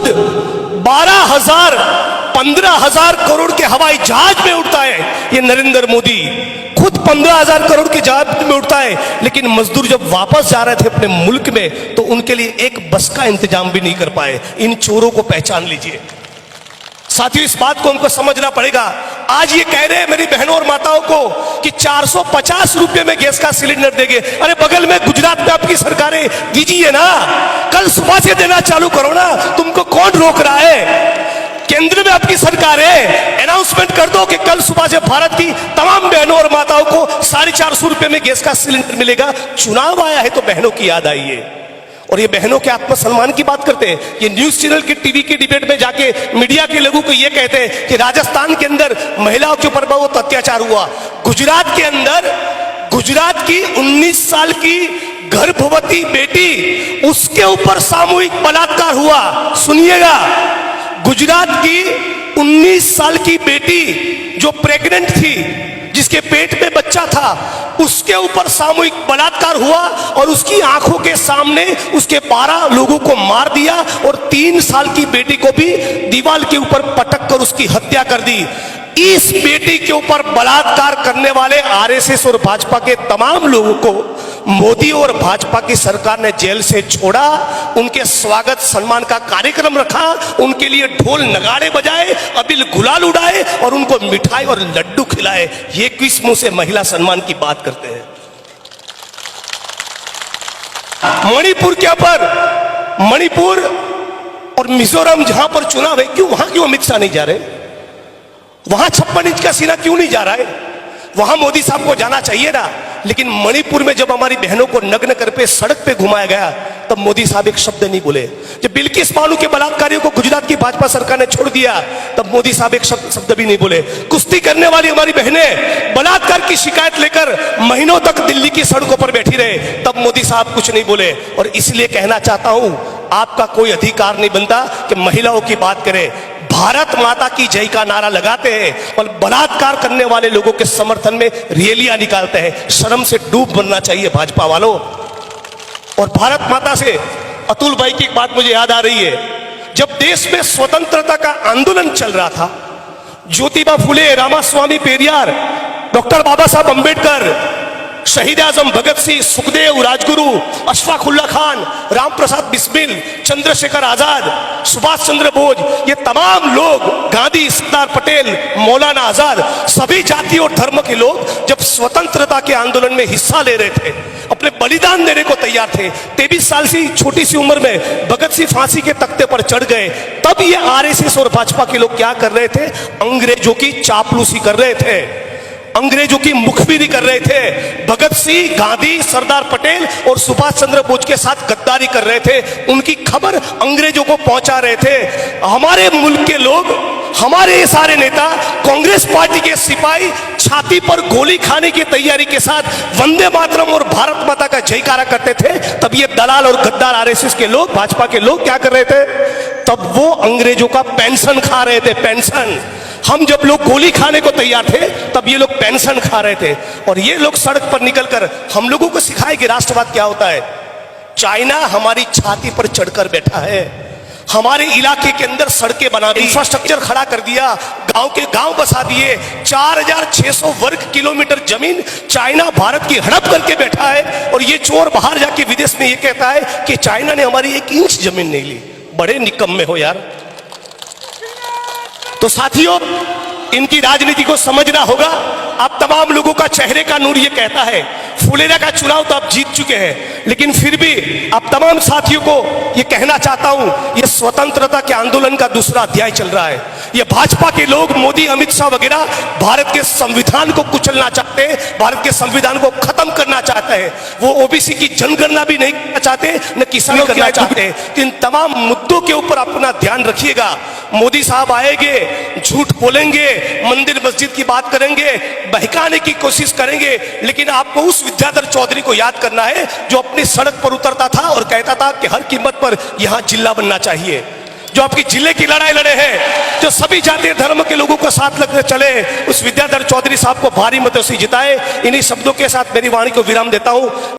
खुद 12,000 15,000 करोड़ के हवाई जहाज में उड़ता है ये नरेंद्र मोदी, खुद 15,000 करोड़ के जहाज में उड़ता है, लेकिन मजदूर जब वापस जा रहे थे अपने मुल्क में तो उनके लिए एक बस का इंतजाम भी नहीं कर पाए। इन चोरों को पहचान लीजिए साथियों, इस बात को हमको समझना पड़ेगा। आज ये कह रहे हैं मेरी बहनों और माताओं को कि 450 रुपए में गैस का सिलेंडर देंगे। अरे बगल में गुजरात में आपकी सरकारें दीजिए ना, कल सुबह से देना चालू करो ना, तुमको कौन रोक रहा है? केंद्र में आपकी सरकार है, अनाउंसमेंट कर दो कि कल सुबह से भारत की तमाम बहनों और माताओं को 450 रुपए में गैस का सिलेंडर मिलेगा। चुनाव आया है तो बहनों की याद आई है, और ये बहनों के आत्मसम्मान की बात करते हैं। ये न्यूज चैनल के टीवी के डिबेट में जाके मीडिया के लोगों को ये कहते हैं कि राजस्थान के अंदर महिलाओं के ऊपर बहुत अत्याचार हुआ, गुजरात के अंदर गुजरात की 19 साल की गर्भवती बेटी उसके ऊपर सामूहिक बलात्कार हुआ। सुनिएगा, गुजरात की 19 साल की बेटी जो प्रेग्नेंट थी, जिसके पेट में बच्चा था, उसके ऊपर सामूहिक बलात्कार हुआ और उसकी आंखों के सामने उसके 12 लोगों को मार दिया और 3 साल की बेटी को भी दीवार के ऊपर पटक कर उसकी हत्या कर दी। इस बेटी के ऊपर बलात्कार करने वाले आरएसएस और भाजपा के तमाम लोगों को मोदी और भाजपा की सरकार ने जेल से छोड़ा, उनके स्वागत सम्मान का कार्यक्रम रखा, उनके लिए ढोल नगाड़े बजाए, अबील गुलाल उड़ाए और उनको मिठाई और लड्डू खिलाए। ये किस मुंह से महिला सम्मान की बात करते हैं? मणिपुर के ऊपर, मणिपुर और मिजोरम जहां पर चुनाव है, क्यों अमित शाह नहीं जा रहे? वहां 56 इंच का सीना क्यों नहीं जा रहा है? वहां मोदी साहब को जाना चाहिए ना। लेकिन मणिपुर में जब हमारी बहनों को नग्न कर पे सड़क पे घुमाया गया तब मोदी साहब एक शब्द नहीं बोले। जब बिल्किस बानो के बलात्कारियों को गुजरात की भाजपा सरकार ने छोड़ दिया तब मोदी साहब एक शब्द भी नहीं बोले। कुश्ती करने वाली हमारी बहनें बलात्कार की शिकायत लेकर महीनों तक दिल्ली की सड़कों पर बैठी रहे, तब मोदी साहब कुछ नहीं बोले। और इसलिए कहना चाहता हूं, आपका कोई अधिकार नहीं बनता कि महिलाओं की बात करें। भारत माता की जय का नारा लगाते हैं और बलात्कार करने वाले लोगों के समर्थन में रैलियां निकालते हैं। शर्म से डूब बनना चाहिए भाजपा वालों। और भारत माता से अतुल भाई की एक बात मुझे याद आ रही है, जब देश में स्वतंत्रता का आंदोलन चल रहा था, ज्योतिबा फुले, रामास्वामी पेरियार, डॉक्टर बाबा साहब अंबेडकर, शहीद आजम भगत सिंह, सुखदेव, राजगुरु, अशफाकुल्ला खान, राम प्रसाद बिस्मिल, चंद्रशेखर आजाद, सुभाष चंद्र बोस, ये तमाम लोग, गांधी, सरदार पटेल, मौलाना आजाद, सभी जाति और धर्म के लोग जब स्वतंत्रता के आंदोलन में हिस्सा ले रहे थे, अपने बलिदान देने को तैयार थे, 23 साल की छोटी सी उम्र में भगत सिंह फांसी के तख्ते पर चढ़ गए, तब ये आरएसएस और भाजपा के लोग क्या कर रहे थे? अंग्रेजों की चापलूसी कर रहे थे, अंग्रेजों की मुखबिरी कर रहे थे। भगत सिंह, गांधी, सरदार पटेल और सुभाष चंद्र बोस के साथ गद्दारी कर रहे थे, उनकी खबर अंग्रेजों को पहुंचा रहे थे। हमारे मुल्क के लोग, हमारे ये सारे नेता, कांग्रेस पार्टी के सिपाही छाती पर गोली खाने की तैयारी के साथ वंदे मातरम और भारत माता का जयकारा करते थे, तब ये दलाल और गद्दार आरएसएस के लोग, भाजपा के लोग क्या कर रहे थे? तब वो अंग्रेजों का पेंशन खा रहे थे, पेंशन। हम जब लोग गोली खाने को तैयार थे तब ये लोग पेंशन खा रहे थे। और ये लोग सड़क पर निकलकर हम लोगों को सिखाए कि राष्ट्रवाद क्या होता है। चाइना हमारी छाती पर चढ़कर बैठा है, हमारे इलाके के अंदर सड़कें बना दी, इंफ्रास्ट्रक्चर खड़ा कर दिया, गांव के गांव बसा दिए, 4600 वर्ग किलोमीटर जमीन चाइना भारत की हड़प करके बैठा है। और ये चोर बाहर जाके विदेश में ये कहता है कि चाइना ने हमारी 1 इंच जमीन नहीं ली। बड़े निकम्मे हो यार। तो साथियों, इनकी राजनीति को समझना होगा। आप तमाम लोगों का चेहरे का नूर ये कहता है, फुलेरा का चुनाव तो आप जीत चुके हैं, लेकिन फिर भी आप तमाम साथियों को ये कहना चाहता हूं, ये स्वतंत्रता के आंदोलन का दूसरा अध्याय चल रहा है। ये भाजपा के लोग, मोदी, अमित शाह वगैरह भारत के संविधान को कुचलना चाहते हैं, भारत के संविधान को खत्म करना चाहते हैं। वो ओबीसी की जनगणना भी नहीं करना चाहते, न किसान करना चाहते। इन तमाम मुद्दों के ऊपर अपना ध्यान रखिएगा। मोदी साहब आएंगे, झूठ बोलेंगे, मंदिर मस्जिद की बात करेंगे, बहकाने की कोशिश करेंगे, लेकिन आपको उस विद्याधर चौधरी को याद करना है जो अपनी सड़क पर उतरता था और कहता था कि हर कीमत पर यहां जिला बनना चाहिए, जो आपकी जिले की लड़ाई लड़े हैं, जो सभी जाति धर्म के लोगों को साथ लगकर चले। उस विद्याधर चौधरी साहब को भारी मतों से जिताए। इन्हीं शब्दों के साथ मेरी वाणी को विराम देता हूं।